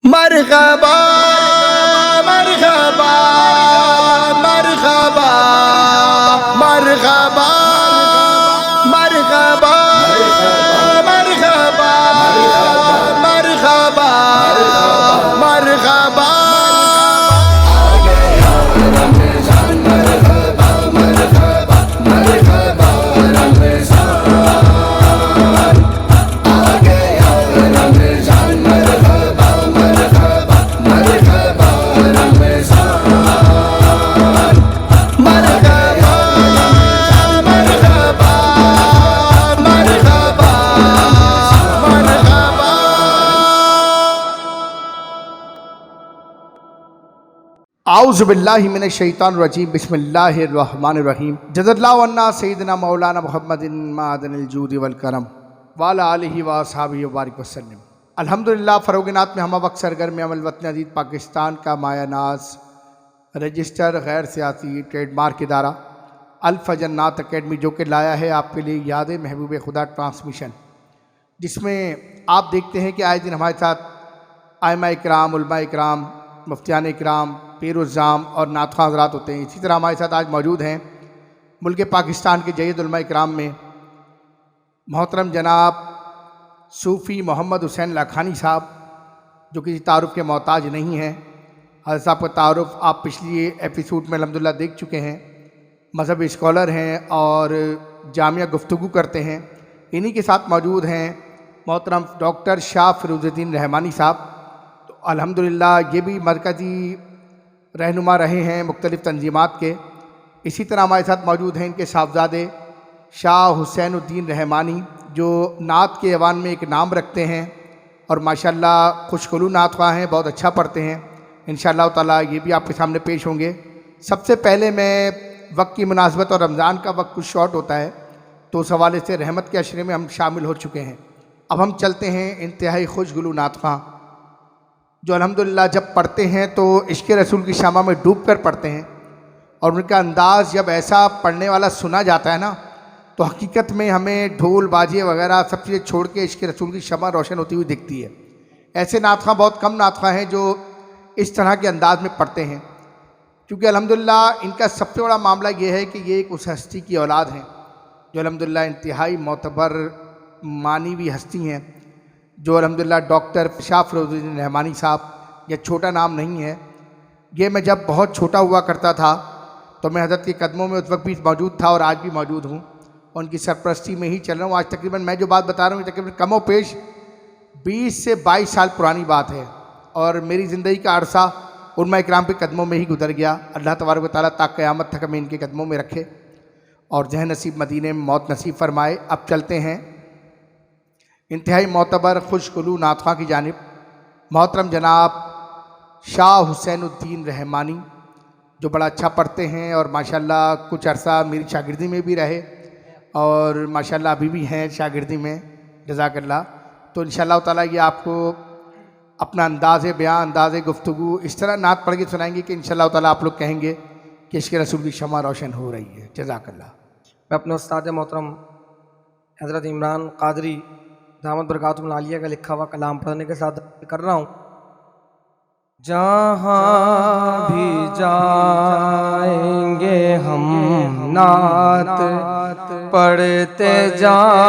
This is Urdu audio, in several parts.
مرحبا مرحبا مرحبا مرحبا مرحبا مرحبا مرحبا مرحبا اعوذ باللہ من الشیطان الرجیم بسم اللہ الرحمن الرحیم جزا اللہ عنا سیدنا مولانا محمد معدن الجود والکرم وعلی آلہ واصحابہ وبارک وسلم۔ الحمدللہ فروغنات میں ہمہ وقت سرگرم عمل وطن عزیز پاکستان کا مایہ ناز رجسٹر غیر سیاسی ٹریڈ مارک ادارہ الفجنات اکیڈمی جو کہ لایا ہے آپ کے لیے یاد محبوب خدا ٹرانسمیشن، جس میں آپ دیکھتے ہیں کہ آئے دن ہمارے ساتھ ائمہ اکرام، علماء اکرام، مفتیان اکرام، پیر الزام اور نعت خواں حضرات ہوتے ہیں۔ اسی طرح ہمارے ساتھ آج موجود ہیں ملک پاکستان کے جید علماء اکرام میں محترم جناب صوفی محمد حسین لاکھانی صاحب، جو کسی تعارف کے محتاج نہیں ہیں۔ حضرت صاحب کا تعارف آپ پچھلی ایپیسوڈ میں الحمدللہ دیکھ چکے ہیں۔ مذہب اسکالر ہیں اور جامعہ گفتگو کرتے ہیں۔ انہی کے ساتھ موجود ہیں محترم ڈاکٹر شاہ فیروز الدین رحمانی صاحب، تو الحمدللہ یہ بھی مرکزی رہنما رہے ہیں مختلف تنظیمات کے۔ اسی طرح ہمارے ساتھ موجود ہیں ان کے صاحبزادے شاہ حسین الدین رحمانی، جو نعت کے ایوان میں ایک نام رکھتے ہیں اور ماشاءاللہ خوشخلو نعت خواں ہیں، بہت اچھا پڑھتے ہیں۔ انشاءاللہ تعالیٰ یہ بھی آپ کے سامنے پیش ہوں گے۔ سب سے پہلے میں وقت کی مناسبت اور رمضان کا وقت کچھ شارٹ ہوتا ہے، تو اس حوالے سے رحمت کے عشرے میں ہم شامل ہو چکے ہیں۔ اب ہم چلتے ہیں انتہائی خوشگلو نعت خواں، جو الحمدللہ جب پڑھتے ہیں تو عشق رسول کی شمع میں ڈوب کر پڑھتے ہیں، اور ان کا انداز جب ایسا پڑھنے والا سنا جاتا ہے نا، تو حقیقت میں ہمیں ڈھول باجے وغیرہ سب چیزیں چھوڑ کے عشق رسول کی شمع روشن ہوتی ہوئی دکھتی ہے۔ ایسے نعت خواں بہت کم نعت خواں ہیں جو اس طرح کے انداز میں پڑھتے ہیں، کیونکہ الحمدللہ ان کا سب سے بڑا معاملہ یہ ہے کہ یہ ایک اس ہستی کی اولاد ہیں جو الحمدللہ انتہائی معتبر معنوی ہستی ہیں، جو الحمدللہ ڈاکٹر شاہ فیروز الدین رحمانی صاحب، یہ چھوٹا نام نہیں ہے۔ یہ میں جب بہت چھوٹا ہوا کرتا تھا تو میں حضرت کے قدموں میں اس وقت بھی موجود تھا اور آج بھی موجود ہوں، اور ان کی سرپرستی میں ہی چل رہا ہوں۔ آج تقریباً میں جو بات بتا رہا ہوں یہ تقریباً کم و بیش 20 سے 22 سال پرانی بات ہے، اور میری زندگی کا عرصہ علماء اکرام کے قدموں میں ہی گزر گیا۔ اللہ تبارک و تعالیٰ تا قیامت تک ہمیں ان کے قدموں میں رکھے اور ذہن نصیب مدینے میں موت نصیب فرمائے۔ اب چلتے ہیں انتہائی معتبر خوشگلو نعت خواں کی جانب۔ محترم جناب شاہ حسین الدین رحمانی، جو بڑا اچھا پڑھتے ہیں اور ماشاءاللہ کچھ عرصہ میری شاگردی میں بھی رہے اور ماشاءاللہ ابھی بھی ہیں شاگردی میں، جزاک اللہ۔ تو انشاءاللہ تعالیٰ یہ آپ کو اپنا انداز بیان، انداز گفتگو اس طرح نعت پڑھ کے سنائیں گے کہ انشاءاللہ تعالیٰ آپ لوگ کہیں گے کہ عشق رسول کی شمع روشن ہو رہی ہے۔ جزاک اللہ۔ میں اپنے استاد محترم حضرت عمران قادری دامت برکاتہم العالیہ کا لکھا ہوا کلام پڑھنے کے ساتھ کر رہا ہوں۔ جہاں بھی جائیں گے ہم نعت پڑھتے جائیں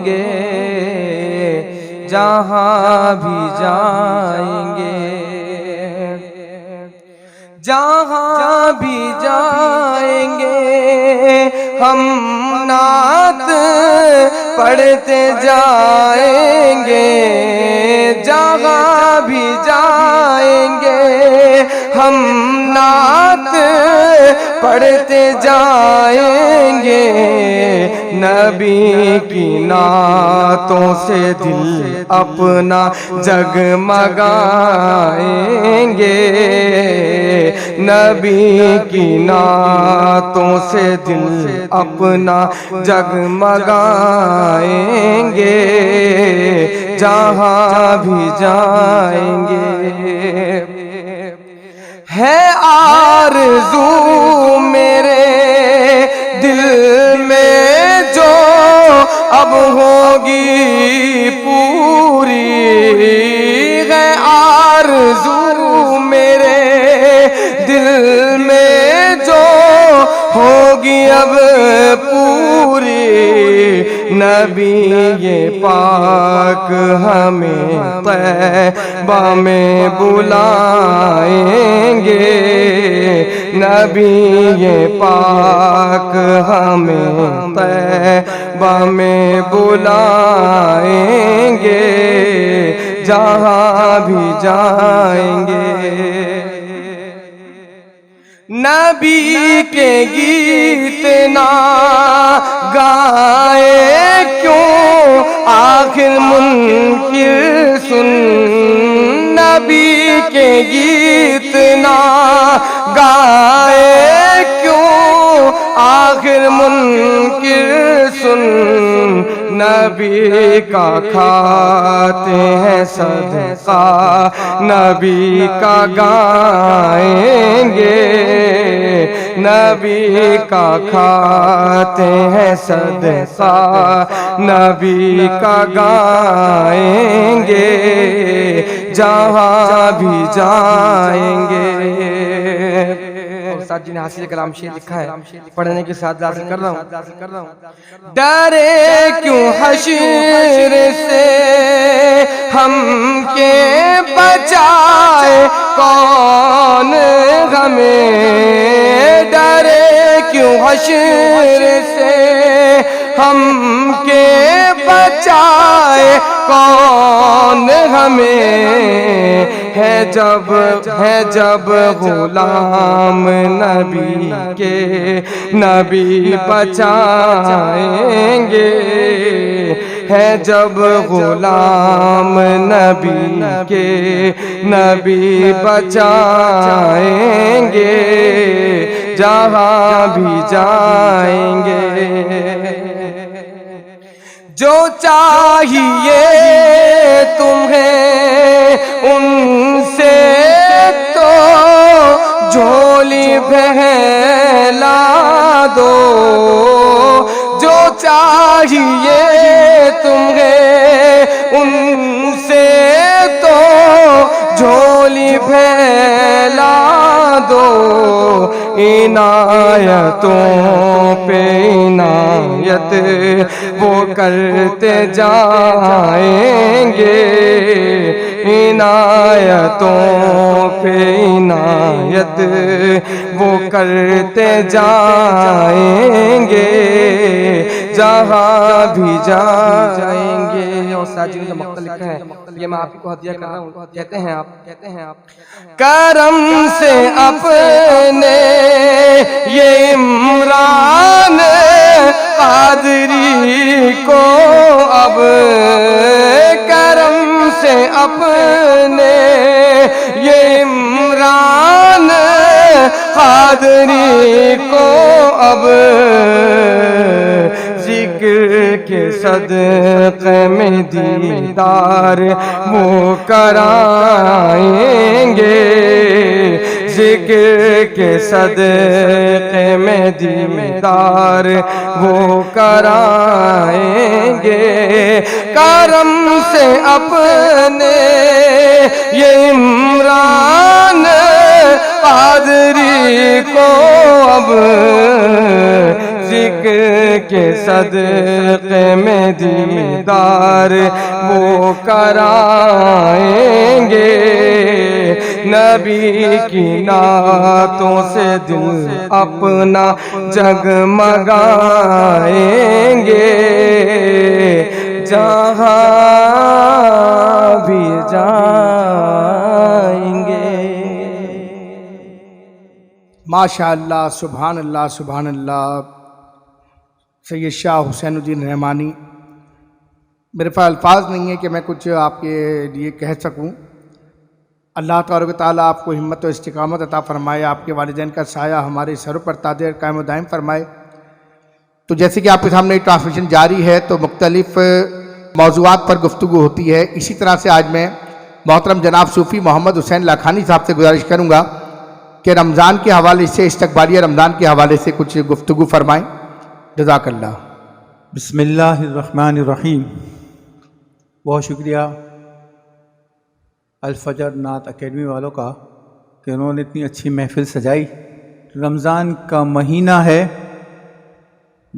گے، جہاں بھی جائیں گے، جہاں بھی جائیں گے ہم نعت پڑھتے جائیں گے، جہاں بھی جائیں گے ہم نعت پڑھتے جائیں گے، نبی کی نعتوں سے دل اپنا جگمگائیں گے، نبی کی نعتوں سے دل اپنا جگمگائیں گے، جہاں بھی جائیں گے۔ ہے آرزو میرے دل میں جو اب ہوگی پوری، اب پوری نبی یہ پاک ہمیں طیبہ میں بلائیں گے نبی یہ پاک ہمیں طیبہ میں بلائیں گے جہاں بھی جائیں گے نبی کے گیت نہ گائے کیوں آخر منکر سن نبی کے گیت نہ گائے کیوں آخر منکر سن نبی کا کھاتے ہیں صدقہ نبی کا گائیں گے نبی کا کھاتے ہیں صدقہ نبی کا گائیں گے جہاں بھی جائیں گے ساتھ جی نے حاصل کلام شیر لکھا ہے پڑھنے کے ساتھ لازم کر رہا ہوں ڈرے کیوں حشر سے ہم کے بچائے کون ہمیں ڈرے کیوں حشر سے ہم کے بچائے کون ہمیں ہے جب غلام نبی کے نبی بچائیں گے ہے جب غلام نبی کے نبی بچائیں گے جہاں بھی جائیں گے جو چاہیے تمہیں ان سے تو جھولی پھیلا دو جو چاہیے تمہیں ان سے تو جھولی پھیلا دو عنایتوں پہ عنایت وہ کرتے جائیں گے عنایتوں پہ عنایت وہ کرتے جائیں گے جہاں بھی جائیں گے اور ساتھ جی نے جو مقتل لکھا ہے یہ میں آپ کو ہدیہ کر رہا ہوں کہتے ہیں آپ کرم سے اپنے یہ عمران قادری کو اب کرم سے اپنے یہ عمران قادری کو اب ذکر کے صدقے میں دیدار وہ کرائیں گے ذکر کے صدقے میں دیدار وہ کرائیں گے کرم سے اپنے یہ عمران قادری کو اب ذکر کے صدقے میں دیدار وہ کرائیں گے نبی کی نعتوں سے دل اپنا جگمگائیں گے جہاں بھی جائیں گے ماشاءاللہ سبحان اللہ سبحان اللہ سید شاہ حسین الدین رحمانی میرے پاس الفاظ نہیں ہے کہ میں کچھ آپ کے لیے کہہ سکوں اللہ تبارک و تعالیٰ آپ کو ہمت و استقامت عطا فرمائے آپ کے والدین کا سایہ ہمارے سروں پر تادر قائم و دائم فرمائے تو جیسے کہ آپ کے سامنے ٹرانسمیشن جاری ہے تو مختلف موضوعات پر گفتگو ہوتی ہے اسی طرح سے آج میں محترم جناب صوفی محمد حسین لاکھانی صاحب سے گزارش کروں گا کہ رمضان کے حوالے سے استقبالیہ رمضان کے حوالے سے کچھ گفتگو فرمائیں جزاک اللہ بسم اللہ الرحمن الرحیم بہت شکریہ الفجر نعت اکیڈمی والوں کا کہ انہوں نے اتنی اچھی محفل سجائی رمضان کا مہینہ ہے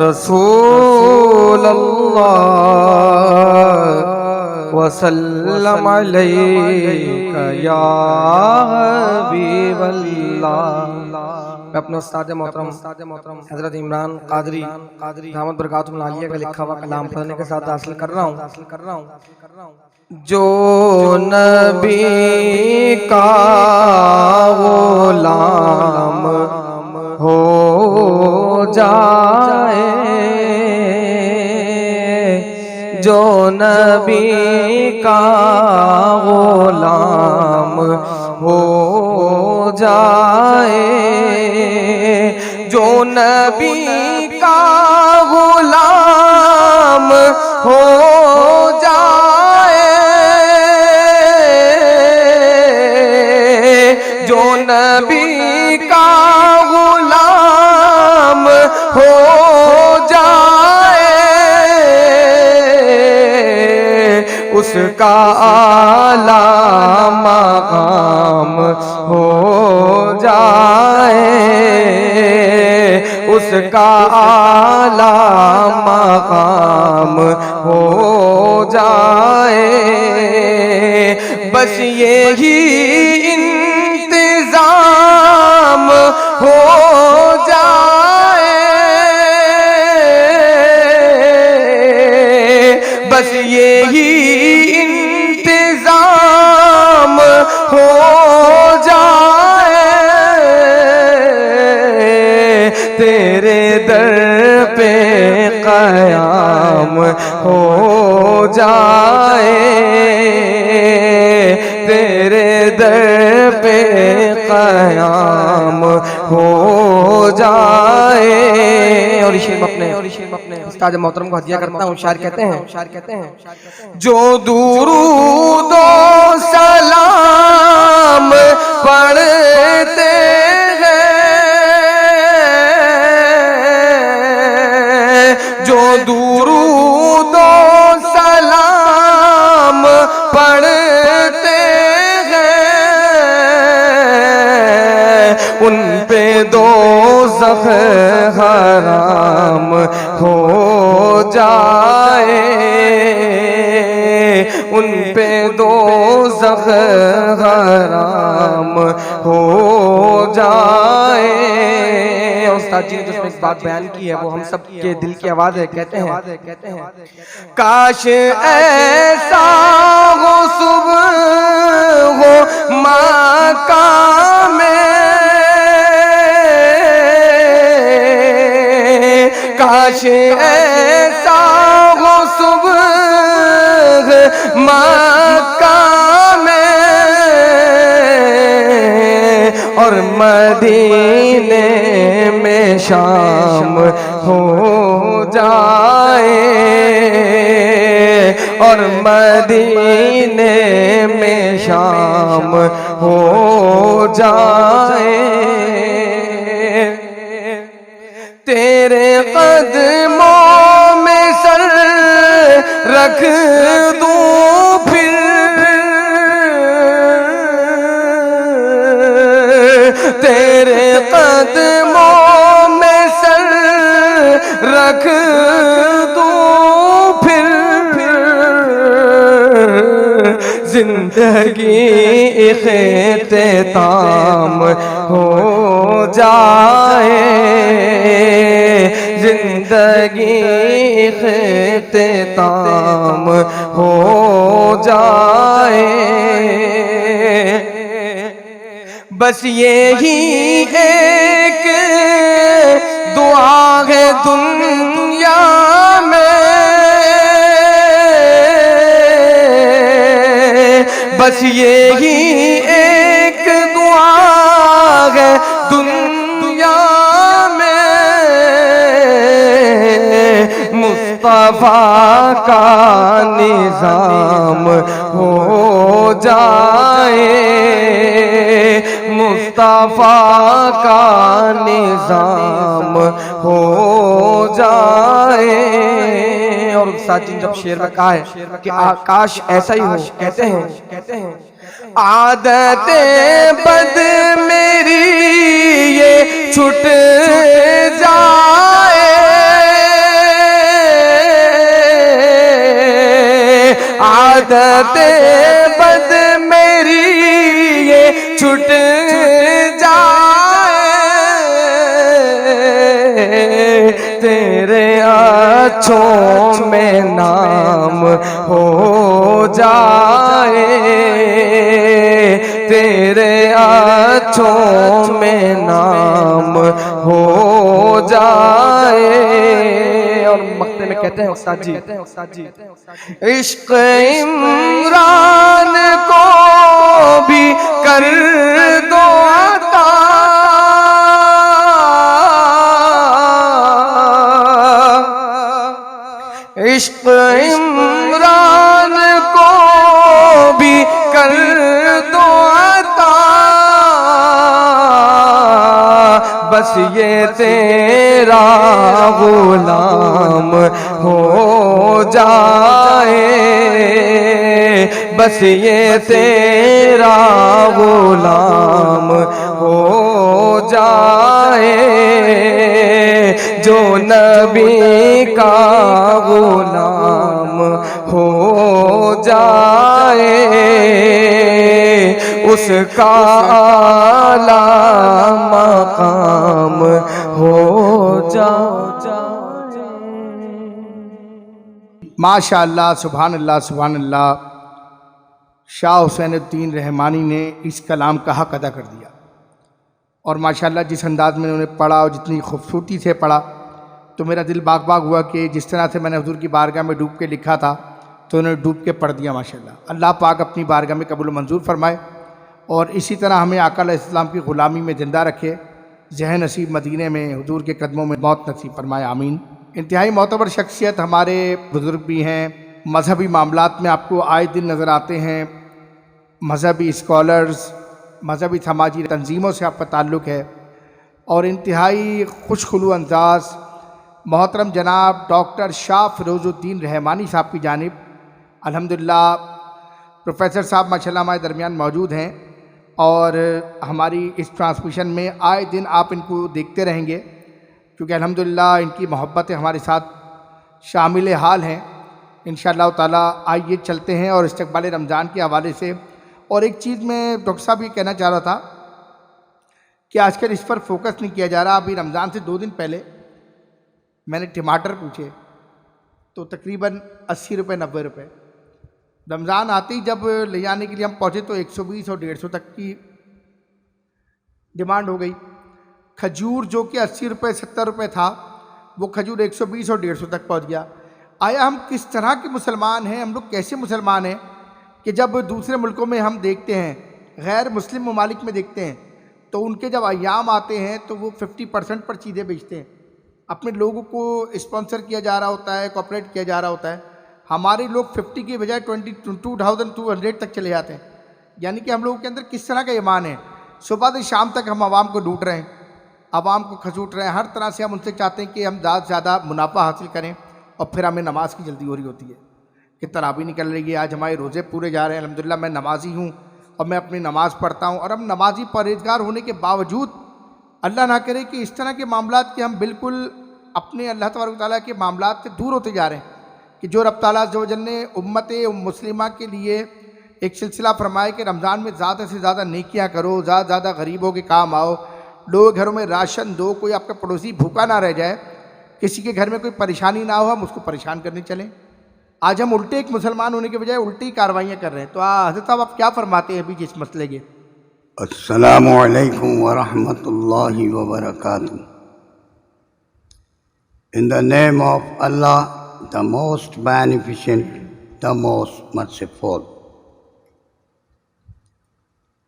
رسول اللہ وسلم علیک یا حبیب اللہ۔ میں اپنے استاد محترم حضرت عمران قادری دامت برکاتہم العالیہ کا لکھا ہوا کلام پڑھنے کے ساتھ حاصل کر رہا ہوں۔ جو نبی کا غلام ہو جائے، جو نبی کا غلام ہو جائے، جو نبی کا غلام ہو جائے، جو نبی کا غلام ہو جائے، اس کا اعلیٰ مقام ہو جائے، اس کا اعلیٰ مقام ہو جائے، بس یہی انتظام ہو جائے، بس یہی انتظام ہو جائے، تیرے در پہ قیام ہو جائے، تیرے در پہ قیام ہو جائے۔ اور یہ شعر میں اپنے استاد محترم کو ہدیہ کرتا ہوں۔ شاعر کہتے ہیں جو درود و سلام پڑھتے ہیں، جو درود و سلام پڑھتے ہیں، ان پہ دوزخ حرام ہو جائے، ان پہ دوزخ حرام ہو جائے۔ اور استاد جی نے جو اس میں ایک بات بیان کی ہے وہ ہم سب کے دل کی آواز ہے۔ کہتے ہیں کاش ایسا ہو صبح ہو مکہ میں، کاش ایسا ہو صبح مکہ میں، اور مدینے میں شام ہو جائے، اور مدینے میں شام ہو جائے، تیرے قدموں میں سر رکھ دوں پھر، تیرے قدموں میں سر رکھ دوں پھر، زندگی اختتام ہو جائے، زندگی اختتام ہو جائے، بس یہی ایک دعا ہے دنیا میں، بس یہی ایک دعا ہے دنیا میں، مصطفیٰ کا نظام ہو جائے، مصطفیٰ کا نظام ہو جائے۔ اور استاد جی نے جب شعر میں کہا ہے کہ کاش ایسا ہی ہو، کہتے ہیں عادت بد میری یہ چھٹ جائے، عادت بد میری یہ چھٹ جائے، تیرے اچھوں میں نام ہو جائے، تیرے اچھوں میں نام ہو جائے۔ اور مقطع میں کہتے ہیں استاد جی، عشق عمران کو بھی کر دو عطا، عشق عمران کو بھی کر دو عطا، بس یہ تیرا غلام ہو جائے، بس یہ تیرا غلام ہو جائے، جو نبی کا غلام ہو جائے، اس کا اعلیٰ مقام ہو جائے۔ ماشاء اللہ، سبحان اللہ، سبحان اللہ۔ شاہ حسین الدین رحمانی نے اس کلام کا حق ادا کر دیا، اور ماشاءاللہ جس انداز میں انہوں نے پڑھا اور جتنی خوبصورتی سے پڑھا تو میرا دل باغ باغ ہوا کہ جس طرح سے میں نے حضور کی بارگاہ میں ڈوب کے لکھا تھا تو انہوں نے ڈوب کے پڑھ دیا ماشاءاللہ۔ اللہ پاک اپنی بارگاہ میں قبول و منظور فرمائے، اور اسی طرح ہمیں آقا علیہ السلام کی غلامی میں زندہ رکھے، ذہن نصیب مدینے میں حضور کے قدموں میں موت نصیب فرمائے، آمین۔ انتہائی معتبر شخصیت ہمارے بزرگ بھی ہیں، مذہبی معاملات میں آپ کو آئے دن نظر آتے ہیں، مذہبی اسکالرز، مذہبی سماجی تنظیموں سے آپ کا تعلق ہے، اور انتہائی خوش خلو انداز محترم جناب ڈاکٹر شاہ فیروز الدین رحمانی صاحب کی جانب الحمدللہ پروفیسر صاحب ماشاءاللہ ہمارے درمیان موجود ہیں، اور ہماری اس ٹرانسمیشن میں آئے دن آپ ان کو دیکھتے رہیں گے، کیونکہ الحمدللہ ان کی محبتیں ہمارے ساتھ شامل حال ہیں انشاءاللہ تعالیٰ۔ آئیے چلتے ہیں، اور استقبال رمضان کے حوالے سے اور ایک چیز میں ڈاکٹر صاحب یہ کہنا چاہ رہا تھا کہ آج کل اس پر فوکس نہیں کیا جا رہا۔ ابھی رمضان سے 2 دن پہلے میں نے ٹماٹر پوچھے تو تقریباً 80 روپے 90 روپے، رمضان آتے ہی جب لے جانے کے لیے ہم پہنچے تو 120 اور 150 تک کی ڈیمانڈ ہو گئی۔ کھجور جو کہ 80 روپے 70 روپے تھا وہ کھجور 120 اور 150 تک پہنچ گیا۔ آیا ہم کس طرح کے مسلمان ہیں، ہم لوگ کیسے مسلمان ہیں کہ جب دوسرے ملکوں میں ہم دیکھتے ہیں، غیر مسلم ممالک میں دیکھتے ہیں تو ان کے جب ایام آتے ہیں تو وہ 50% پر چیزیں بیچتے ہیں، اپنے لوگوں کو اسپانسر کیا جا رہا ہوتا ہے، کوآپریٹ کیا جا رہا ہوتا ہے۔ ہمارے لوگ 50 کی بجائے 22,200 تک چلے جاتے ہیں، یعنی کہ ہم لوگوں کے اندر کس طرح کا ایمان ہے۔ صبح سے شام تک ہم عوام کو لوٹ رہے ہیں، عوام کو کھسوٹ رہے ہیں، ہر طرح سے ہم ان سے چاہتے ہیں کہ ہم زیادہ سے زیادہ منافع حاصل کریں، اور پھر ہمیں نماز کی جلدی ہو رہی ہوتی ہے کہ تراویح نکل رہی ہے، آج ہمارے روزے پورے جا رہے ہیں، الحمدللہ میں نمازی ہوں اور میں اپنی نماز پڑھتا ہوں، اور ہم نمازی پرہیزگار ہونے کے باوجود اللہ نہ کرے کہ اس طرح کے معاملات کہ ہم بالکل اپنے اللہ تبارک و تعالیٰ کے معاملات سے دور ہوتے جا رہے ہیں، کہ جو رب تعالیٰ عز و جل نے امت مسلمہ کے لیے ایک سلسلہ فرمائے کہ رمضان میں زیادہ سے زیادہ نیکیاں کرو، زیادہ سے زیادہ غریبوں کے کام آؤ، لوگ گھروں میں راشن دو، کوئی آپ کا پڑوسی بھوکا نہ رہ جائے، کسی کے گھر میں کوئی پریشانی نہ ہو، ہم اس کو پریشان کرنے چلیں۔ آج ہم الٹے ایک مسلمان ہونے کے بجائے الٹی کاروائیاں کر رہے ہیں۔ تو حضرت صاحب آپ کیا فرماتے ہیں ابھی اس مسئلے کے؟ السلام علیکم ورحمۃ اللہ وبرکاتہ۔ In the name of Allah, the most beneficent, the most merciful.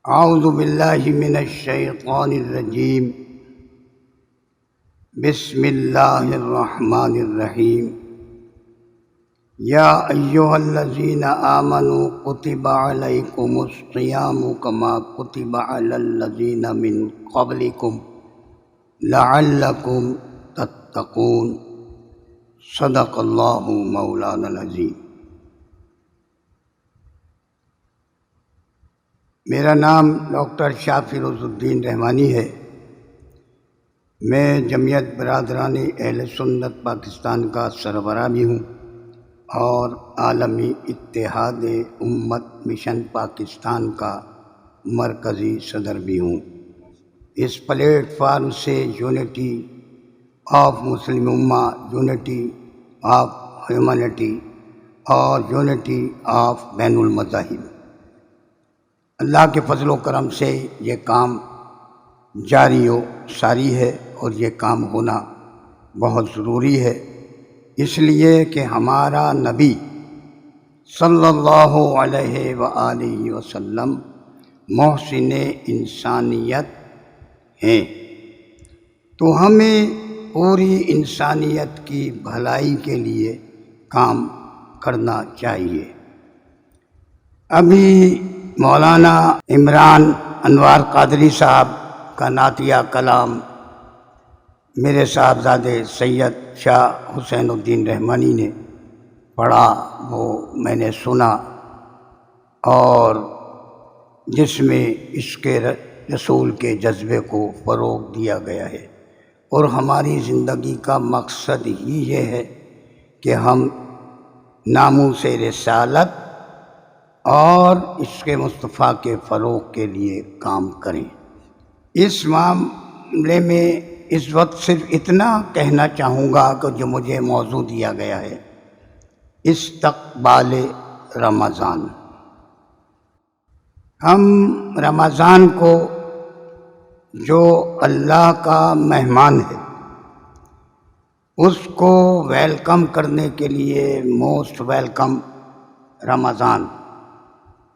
اعوذ باللہ من الشیطان الرجیم، بسم اللہ الرحمن الرحیم۔ یا ایہا الذین آمنوا کتب علیکم الصیام کما کتب علی الذین من قبلکم لعلکم تتقون۔ صدق اللہ مولانا العظیم۔ میرا نام ڈاکٹر شاہ فیروز الدین رحمانی ہے، میں جمعیت برادران اہل سنت پاکستان کا سربراہ بھی ہوں اور عالمی اتحاد امت مشن پاکستان کا مرکزی صدر بھی ہوں۔ اس پلیٹ فارم سے یونٹی آف مسلم امہ، یونٹی آف ہیومنٹی اور یونٹی آف بین المذاہب، اللہ کے فضل و کرم سے یہ کام جاری و ساری ہے، اور یہ کام ہونا بہت ضروری ہے، اس لیے کہ ہمارا نبی صلی اللہ علیہ وآلہ وسلم محسن انسانیت ہیں، تو ہمیں پوری انسانیت کی بھلائی کے لیے کام کرنا چاہیے۔ ابھی مولانا عمران انوار قادری صاحب کا نعتیہ کلام میرے صاحبزادے سید شاہ حسین الدین رحمانی نے پڑھا، وہ میں نے سنا، اور جس میں عشق رسول کے جذبے کو فروغ دیا گیا ہے، اور ہماری زندگی کا مقصد ہی یہ ہے کہ ہم ناموس رسالت اور عشق مصطفیٰ کے فروغ کے لیے کام کریں۔ اس معاملے میں اس وقت صرف اتنا کہنا چاہوں گا کہ جو مجھے موضوع دیا گیا ہے، استقبال رمضان۔ ہم رمضان کو جو اللہ کا مہمان ہے اس کو ویلکم کرنے کے لیے موسٹ ویلکم رمضان،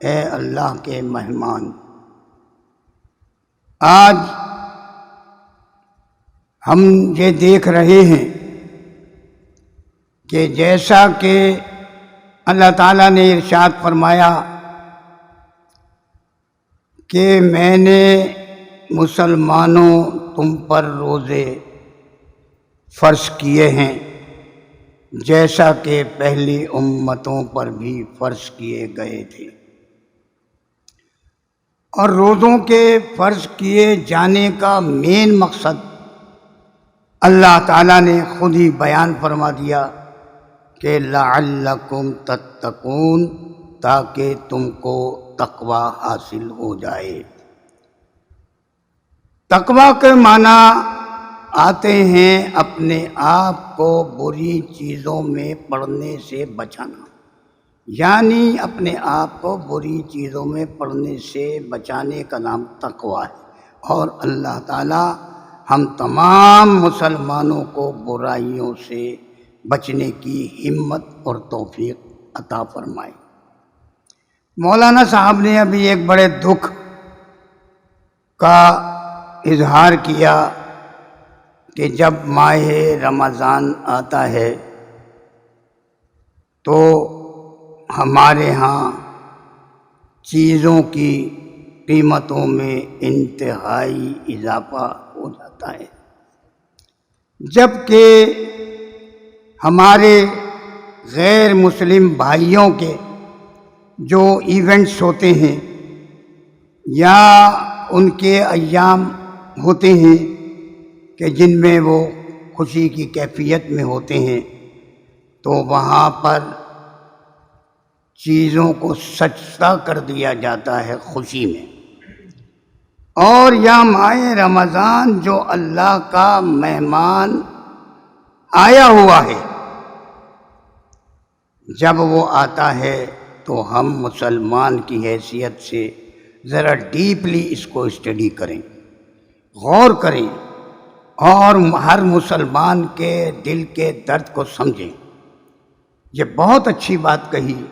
اے اللہ کے مہمان۔ آج ہم یہ دیکھ رہے ہیں کہ جیسا کہ اللہ تعالیٰ نے ارشاد فرمایا کہ میں نے مسلمانوں تم پر روزے فرض کیے ہیں جیسا کہ پہلی امتوں پر بھی فرض کیے گئے تھے، اور روزوں کے فرض کیے جانے کا مین مقصد اللہ تعالیٰ نے خود ہی بیان فرما دیا کہ لعلکم تتقون، تاکہ تم کو تقوی حاصل ہو جائے۔ تقوی کے معنی آتے ہیں اپنے آپ کو بری چیزوں میں پڑنے سے بچانا، یعنی اپنے آپ کو بری چیزوں میں پڑنے سے بچانے کا نام تقوی ہے، اور اللہ تعالیٰ ہم تمام مسلمانوں کو برائیوں سے بچنے کی ہمت اور توفیق عطا فرمائے۔ مولانا صاحب نے ابھی ایک بڑے دکھ کا اظہار کیا کہ جب ماہ رمضان آتا ہے تو ہمارے ہاں چیزوں کی قیمتوں میں انتہائی اضافہ ہو جاتا ہے، جبکہ ہمارے غیر مسلم بھائیوں کے جو ایونٹس ہوتے ہیں یا ان کے ایام ہوتے ہیں کہ جن میں وہ خوشی کی کیفیت میں ہوتے ہیں، تو وہاں پر چیزوں کو سستا کر دیا جاتا ہے خوشی میں، اور یا ماہ رمضان جو اللہ کا مہمان آیا ہوا ہے، جب وہ آتا ہے تو ہم مسلمان کی حیثیت سے ذرا ڈیپلی اس کو اسٹڈی کریں، غور کریں، اور ہر مسلمان کے دل کے درد کو سمجھیں۔ یہ بہت اچھی بات کہی۔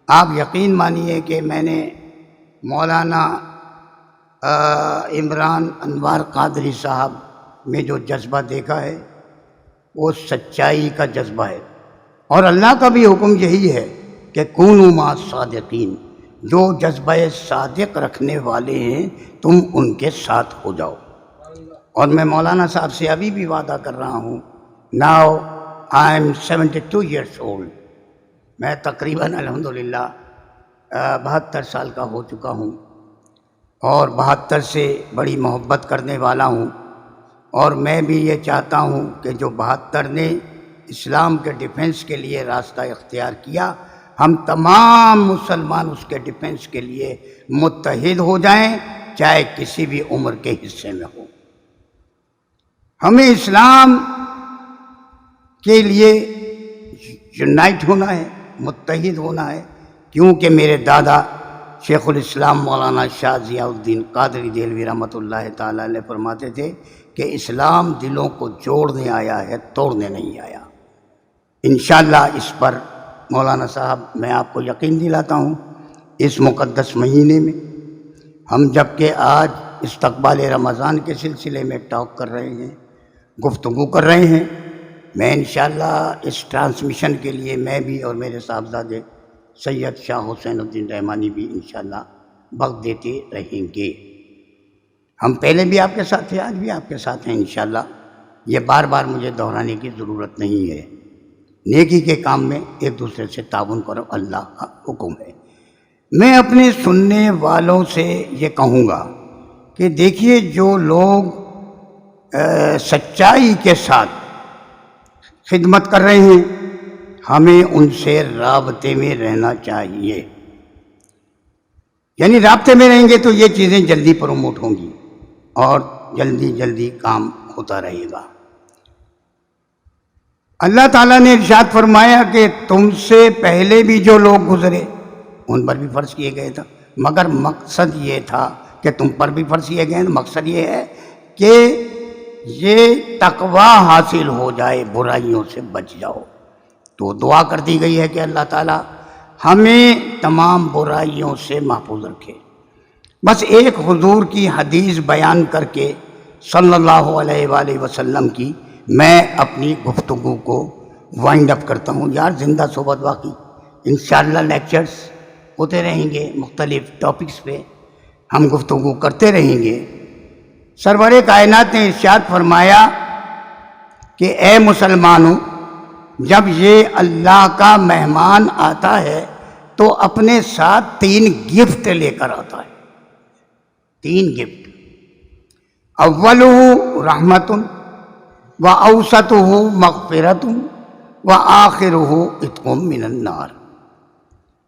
آپ یقین مانیے کہ میں نے مولانا عمران انوار قادری صاحب میں جو جذبہ دیکھا ہے وہ سچائی کا جذبہ ہے، اور اللہ کا بھی حکم یہی ہے کہ کونوا مع الصادقین، جو جذبہ صادق رکھنے والے ہیں تم ان کے ساتھ ہو جاؤ۔ اور میں مولانا صاحب سے ابھی بھی وعدہ کر رہا ہوں، now I am 72 years old, میں تقریباً الحمدللہ 72 سال کا ہو چکا ہوں، اور 72 سے بڑی محبت کرنے والا ہوں، اور میں بھی یہ چاہتا ہوں کہ جو 72 نے اسلام کے ڈیفنس کے لیے راستہ اختیار کیا، ہم تمام مسلمان اس کے ڈیفنس کے لیے متحد ہو جائیں، چاہے کسی بھی عمر کے حصے میں ہو۔ ہمیں اسلام کے لیے یونائٹ ہونا ہے، متحد ہونا ہے، کیونکہ میرے دادا شیخ الاسلام مولانا شاہ ضیاء الدین قادری دہلوی رحمۃ اللہ تعالی علیہ فرماتے تھے کہ اسلام دلوں کو جوڑنے آیا ہے، توڑنے نہیں آیا۔ انشاءاللہ اس پر مولانا صاحب میں آپ کو یقین دلاتا ہوں، اس مقدس مہینے میں ہم جبکہ آج استقبال رمضان کے سلسلے میں ٹاک کر رہے ہیں، گفتگو کر رہے ہیں، میں انشاءاللہ اس ٹرانسمیشن کے لیے میں بھی اور میرے صاحبزادے سید شاہ حسین الدین رحمانی بھی انشاءاللہ وقت دیتے رہیں گے۔ ہم پہلے بھی آپ کے ساتھ تھے، آج بھی آپ کے ساتھ ہیں انشاءاللہ، یہ بار بار مجھے دہرانے کی ضرورت نہیں ہے۔ نیکی کے کام میں ایک دوسرے سے تعاون کرو، اللہ کا حکم ہے۔ میں اپنے سننے والوں سے یہ کہوں گا کہ دیکھیے، جو لوگ سچائی کے ساتھ خدمت کر رہے ہیں، ہمیں ان سے رابطے میں رہنا چاہیے، یعنی رابطے میں رہیں گے تو یہ چیزیں جلدی پروموٹ ہوں گی اور جلدی جلدی کام ہوتا رہے گا۔ اللہ تعالیٰ نے ارشاد فرمایا کہ تم سے پہلے بھی جو لوگ گزرے ان پر بھی فرض کیے گئے تھا، مگر مقصد یہ تھا کہ تم پر بھی فرض کیے گئے، مقصد یہ ہے کہ یہ تقوی حاصل ہو جائے، برائیوں سے بچ جاؤ۔ تو دعا کر دی گئی ہے کہ اللہ تعالیٰ ہمیں تمام برائیوں سے محفوظ رکھے۔ بس ایک حضور کی حدیث بیان کر کے صلی اللہ علیہ وآلہ وسلم کی میں اپنی گفتگو کو وائنڈ اپ کرتا ہوں۔ یار زندہ صحبت باقی، انشاءاللہ لیکچرز ہوتے رہیں گے، مختلف ٹاپکس پہ ہم گفتگو کرتے رہیں گے۔ سرور کائنات نے ارشاد فرمایا کہ اے مسلمانوں، جب یہ اللہ کا مہمان آتا ہے تو اپنے ساتھ 3 گفٹ لے کر آتا ہے، 3 گفٹ۔ اولہ رحمت و اوسطہ مغفرت و آخرہ عتق من النار۔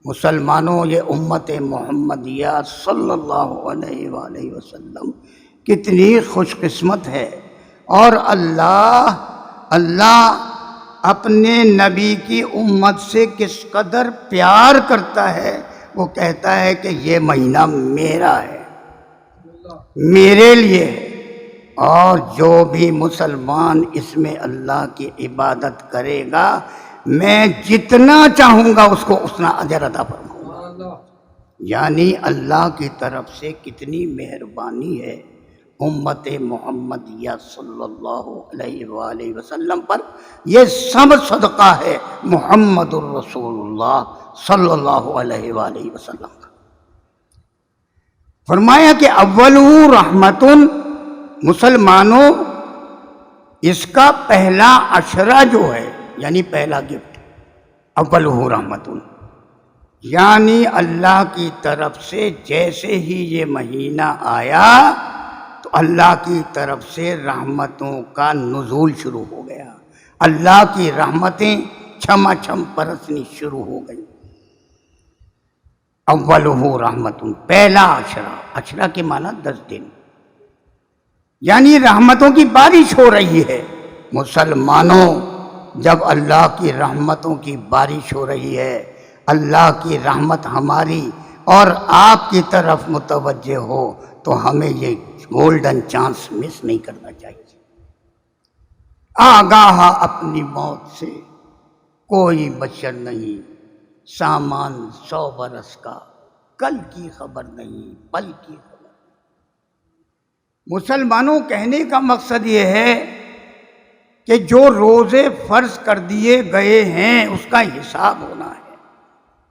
مسلمانوں، یہ امت محمدیہ صلی اللہ علیہ وآلہ وسلم کتنی خوش قسمت ہے، اور اللہ اپنے نبی کی امت سے کس قدر پیار کرتا ہے۔ وہ کہتا ہے کہ یہ مہینہ میرا ہے، میرے لیے ہے، اور جو بھی مسلمان اس میں اللہ کی عبادت کرے گا، میں جتنا چاہوں گا اس کو اتنا اجر عطا فرماؤں گا۔ یعنی اللہ کی طرف سے کتنی مہربانی ہے امت محمدیہ صلی اللہ علیہ وآلہ وسلم پر۔ یہ سب صدقہ ہے محمد الرسول اللہ صلی اللہ علیہ وآلہ وسلم کا۔ فرمایا کہ اولہ رحمت، مسلمانوں اس کا پہلا عشرہ جو ہے، یعنی پہلا گفٹ، اولہ رحمت، یعنی اللہ کی طرف سے جیسے ہی یہ مہینہ آیا تو اللہ کی طرف سے رحمتوں کا نزول شروع ہو گیا، اللہ کی رحمتیں چھما چھم برسنی شروع ہو گئی۔ اولہ رحمت، پہلا عشرہ، عشرہ کے معنی 10 دن، یعنی رحمتوں کی بارش ہو رہی ہے۔ مسلمانوں، جب اللہ کی رحمتوں کی بارش ہو رہی ہے، اللہ کی رحمت ہماری اور آپ کی طرف متوجہ ہو، تو ہمیں یہ گولڈن چانس مس نہیں کرنا چاہیے۔ آگاہ اپنی موت سے کوئی بشر نہیں، سامان 100 برس کا، کل کی خبر نہیں، پل کی خبر۔ مسلمانوں، کہنے کا مقصد یہ ہے کہ جو روزے فرض کر دیے گئے ہیں اس کا حساب ہونا ہے،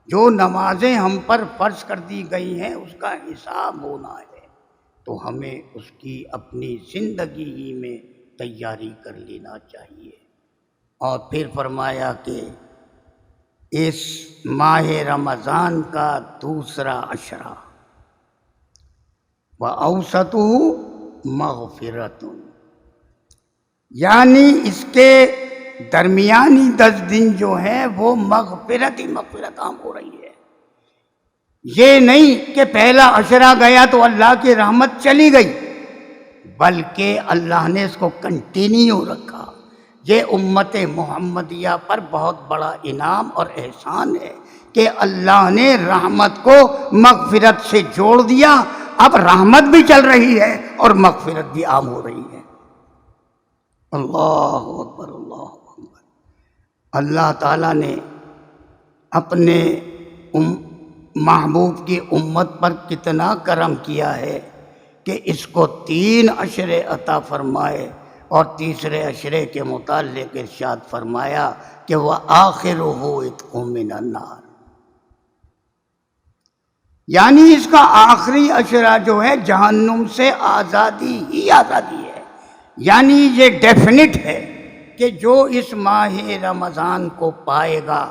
جو نمازیں ہم پر فرض کر دی گئی ہیں اس کا حساب ہونا ہے، تو ہمیں اس کی اپنی زندگی ہی میں تیاری کر لینا چاہیے۔ اور پھر فرمایا کہ اس ماہ رمضان کا دوسرا عشرہ وَأَوْسَطُهُ مَغْفِرَةٌ، یعنی اس کے درمیانی 10 دن جو ہیں وہ مغفرت ہی مغفرت عام ہو رہی ہے۔ یہ نہیں کہ پہلا عشرہ گیا تو اللہ کی رحمت چلی گئی، بلکہ اللہ نے اس کو کنٹینیو رکھا۔ یہ امت محمدیہ پر بہت بڑا انعام اور احسان ہے کہ اللہ نے رحمت کو مغفرت سے جوڑ دیا۔ اب رحمت بھی چل رہی ہے اور مغفرت بھی عام ہو رہی ہے۔ اللہ اکبر، اللہ اکبر۔ اللہ تعالیٰ نے اپنے محبوب کی امت پر کتنا کرم کیا ہے کہ اس کو 3 عشرے عطا فرمائے، اور تیسرے عشرے کے متعلق ارشاد فرمایا کہ وَآخِرُهُ عِتْقٌ مِّنَ النَّارِ، یعنی اس کا آخری عشرہ جو ہے جہنم سے آزادی ہی آزادی ہے۔ یعنی یہ ڈیفینٹ ہے کہ جو اس ماہ رمضان کو پائے گا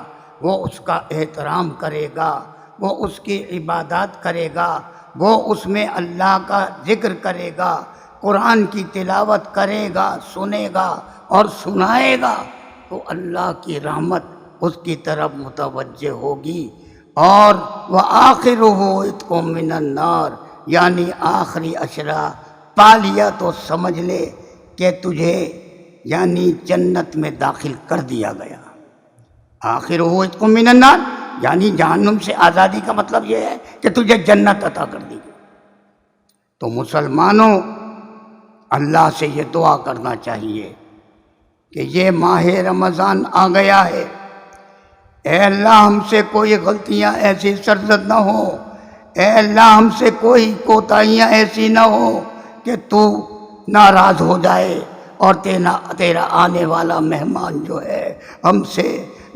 وہ اس کا احترام کرے گا، وہ اس کی عبادات کرے گا، وہ اس میں اللہ کا ذکر کرے گا، قرآن کی تلاوت کرے گا، سنے گا اور سنائے گا، تو اللہ کی رحمت اس کی طرف متوجہ ہوگی۔ اور وَآخِرُهُ عِتْقٌ مِّنَ النَّارِ، یعنی آخری عشرہ پا لیا تو سمجھ لے کہ تجھے یعنی جنت میں داخل کر دیا گیا۔ آخِرُهُ عِتْقٌ مِّنَ النَّارِ یعنی جہنم سے آزادی کا مطلب یہ ہے کہ تجھے جنت عطا کر دی گئی۔ تو مسلمانوں، اللہ سے یہ دعا کرنا چاہیے کہ یہ ماہ رمضان آ گیا ہے، اے اللہ ہم سے کوئی غلطیاں ایسی سرزد نہ ہو، اے اللہ ہم سے کوئی کوتاہیاں ایسی نہ ہو کہ تو ناراض ہو جائے اور تیرا آنے والا مہمان جو ہے ہم سے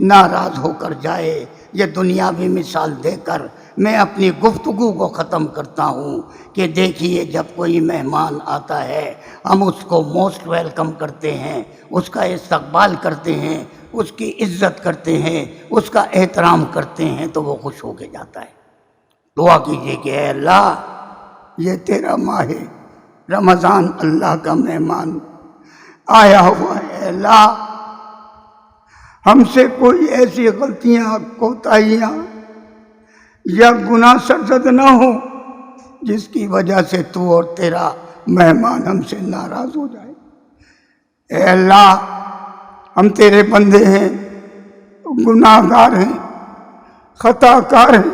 ناراض ہو کر جائے۔ یہ دنیاوی مثال دے کر میں اپنی گفتگو کو ختم کرتا ہوں کہ دیکھیے، جب کوئی مہمان آتا ہے ہم اس کو موسٹ ویلکم کرتے ہیں، اس کا استقبال کرتے ہیں، اس کی عزت کرتے ہیں، اس کا احترام کرتے ہیں، تو وہ خوش ہو کے جاتا ہے۔ دعا کیجئے کہ اے اللہ، یہ تیرا ماہ رمضان اللہ کا مہمان آیا ہوا ہے، اے اللہ ہم سے کوئی ایسی غلطیاں، کوتاہیاں یا گناہ سرزد نہ ہو جس کی وجہ سے تو اور تیرا مہمان ہم سے ناراض ہو جائے۔ اے اللہ ہم تیرے بندے ہیں، گناہ گار ہیں، خطا کار ہیں،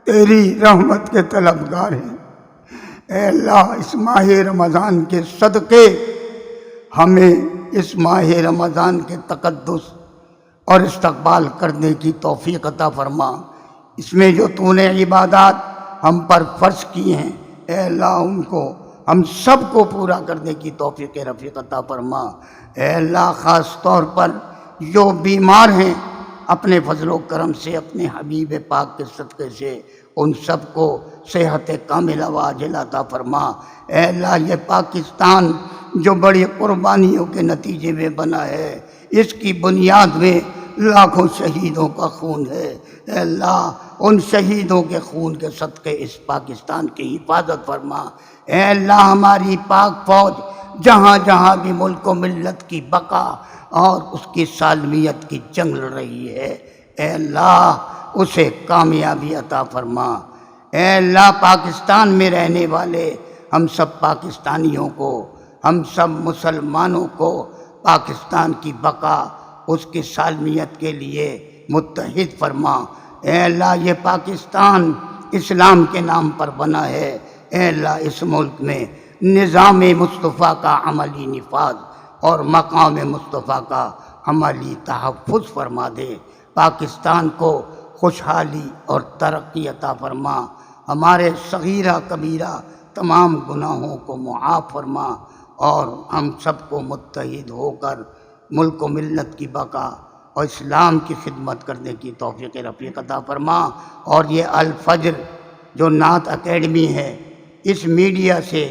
تیری رحمت کے طلبگار ہیں۔ اے اللہ اس ماہ رمضان کے صدقے ہمیں اس ماہ رمضان کے تقدس اور استقبال کرنے کی توفیق عطا فرما۔ اس میں جو تو نے عبادات ہم پر فرض کی ہیں، اے اللہ ان کو ہم سب کو پورا کرنے کی توفیق رفیق عطا فرما۔ اے اللہ خاص طور پر جو بیمار ہیں، اپنے فضل و کرم سے، اپنے حبیب پاک کے صدقے سے ان سب کو صحت کاملہ و عاجلہ عطا فرما۔ اے اللہ یہ پاکستان جو بڑی قربانیوں کے نتیجے میں بنا ہے، اس کی بنیاد میں لاکھوں شہیدوں کا خون ہے۔ اے اللہ ان شہیدوں کے خون کے صدقے اس پاکستان کی حفاظت فرما۔ اے اللہ ہماری پاک فوج جہاں جہاں بھی ملک و ملت کی بقا اور اس کی سالمیت کی جنگ لڑ رہی ہے، اے اللہ اسے کامیابی عطا فرما۔ اے اللہ پاکستان میں رہنے والے ہم سب پاکستانیوں کو، ہم سب مسلمانوں کو پاکستان کی بقا، اس کی سالمیت کے لیے متحد فرما۔ اے اللہ یہ پاکستان اسلام کے نام پر بنا ہے، اے اللہ اس ملک میں نظام مصطفیٰ کا عملی نفاذ اور مقام مصطفیٰ کا عملی تحفظ فرما دے۔ پاکستان کو خوشحالی اور ترقی عطا فرما۔ ہمارے صغیرہ کبیرہ تمام گناہوں کو معاف فرما، اور ہم سب کو متحد ہو کر ملک و ملت کی بقا اور اسلام کی خدمت کرنے کی توفیق رفیق عطا فرما۔ اور یہ الفجر جو نعت اکیڈمی ہے، اس میڈیا سے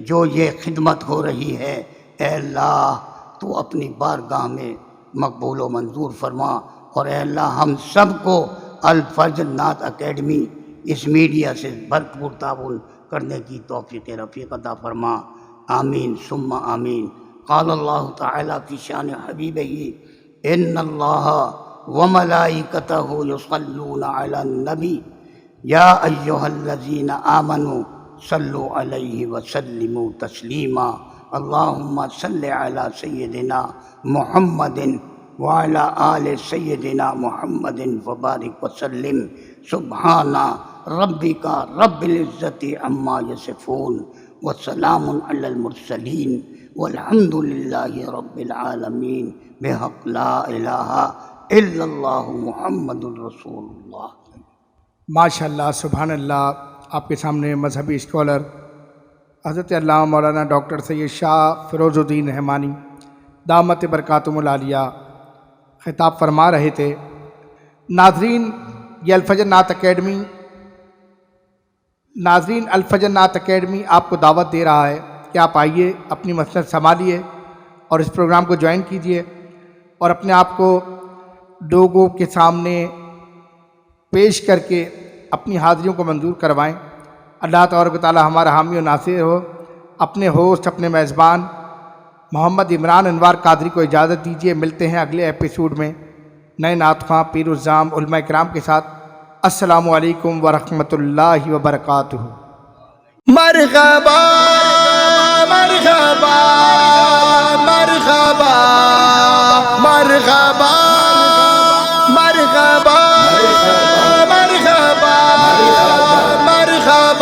جو یہ خدمت ہو رہی ہے، اے اللہ تو اپنی بارگاہ میں مقبول و منظور فرما۔ اور اے اللہ ہم سب کو الفجر نعت اکیڈمی اس میڈیا سے بھرپور تعاون کرنے کی توفیق رفیق عطا فرما۔ آمین ثم آمین۔ قال اللہ تعالی فی شان حبیبہ ان اللہ وملائکتہ یصلون علی النبی یا ایہا الذین آمنوا صلوا علیہ وسلموا تسلیما اللہم صل علی سیدنا محمد وعلی آل سیدنا محمد وبارک وسلم سبحان ربک رب العزت عما یصفون وسلام علی المرسلین والحمد للہ رب العالمین بحق لا الہ الا اللہ محمد الرسول اللہ۔ ماشاء اللہ، سبحان اللہ۔ آپ کے سامنے مذہبی اسکالر حضرت علامہ مولانا ڈاکٹر سید شاہ فیروز الدین رحمانی دامت برکاتہم العالیہ خطاب فرما رہے تھے۔ ناظرین، یہ الفجر نعت اکیڈمی آپ کو دعوت دے رہا ہے کہ آپ آئیے، اپنی مسند سنبھالیے اور اس پروگرام کو جوائن کیجیے اور اپنے آپ کو لوگوں کے سامنے پیش کر کے اپنی حاضریوں کو منظور کروائیں۔ اللہ تبارک و تعالی ہمارا حامی و ناصر ہو۔ اپنے ہوسٹ، اپنے میزبان محمد عمران انوار قادری کو اجازت دیجیے۔ ملتے ہیں اگلے ایپیسوڈ میں نئے نعت خواں، پیر الزام، علماء کرام کے ساتھ۔ السلام علیکم ورحمۃ اللہ وبرکاتہ۔ مرحبا مرحبا مرحبا مرحبا مرحبا مرحبا مرحبا